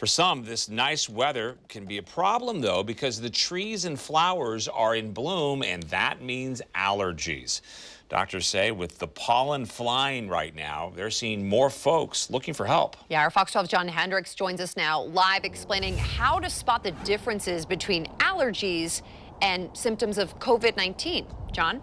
For some, this nice weather can be a problem, though, because the trees and flowers are in bloom, and that means allergies. Doctors say with the pollen flying right now, they're seeing more folks looking for help. Yeah, our Fox 12's John Hendricks joins us now live explaining how to spot the differences between allergies and symptoms of COVID-19. John?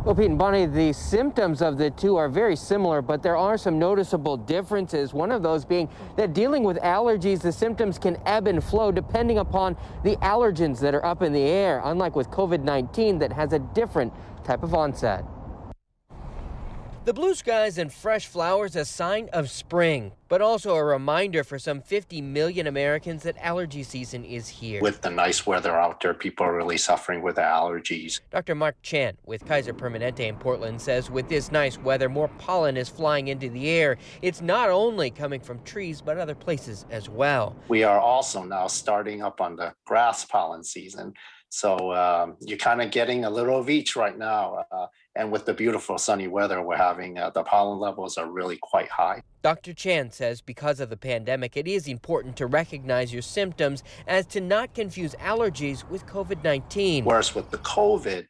Well, Pete and Bonnie, the symptoms of the two are very similar, but there are some noticeable differences. One of those being that dealing with allergies, the symptoms can ebb and flow depending upon the allergens that are up in the air, unlike with COVID-19 that has a different type of onset. The blue skies and fresh flowers, a sign of spring, but also a reminder for some 50 million Americans that allergy season is here. With the nice weather out there, people are really suffering with allergies. Dr. Mark Chan with Kaiser Permanente in Portland says with this nice weather, more pollen is flying into the air. It's not only coming from trees, but other places as well. We are also now starting up on the grass pollen season. So you're kind of getting a little of each right now. And with the beautiful sunny weather we're having, the pollen levels are really quite high. Dr. Chan says because of the pandemic, it is important to recognize your symptoms as to not confuse allergies with COVID-19. Whereas with the COVID,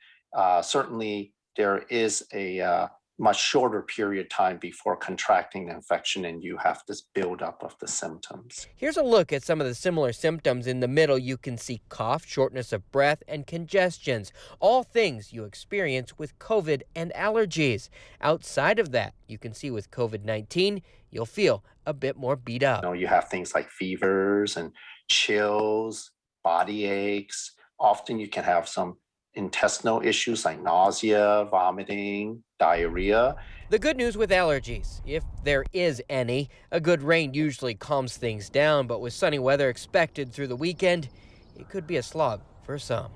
certainly there is a much shorter period of time before contracting the infection, and you have this buildup of the symptoms. Here's a look at some of the similar symptoms. In the middle, you can see cough, shortness of breath, and congestions, all things you experience with COVID and allergies. Outside of that, you can see with COVID-19, you'll feel a bit more beat up. You have things like fevers and chills, body aches. Often you can have some intestinal issues like nausea, vomiting, diarrhea. The good news with allergies, if there is any, a good rain usually calms things down, but with sunny weather expected through the weekend, it could be a slog for some.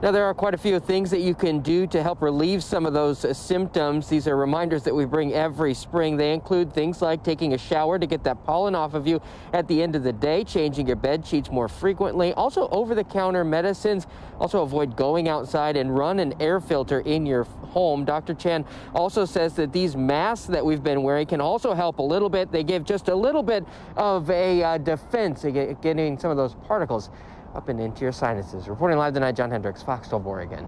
Now, there are quite a few things that you can do to help relieve some of those symptoms. These are reminders that we bring every spring. They include things like taking a shower to get that pollen off of you at the end of the day, changing your bed sheets more frequently, also over-the-counter medicines. Also avoid going outside and run an air filter in your home. Dr. Chan also says that these masks that we've been wearing can also help a little bit. They give just a little bit of a defense against getting some of those particles up and into your sinuses. Reporting live tonight, John Hendricks, Fox 12 Oregon.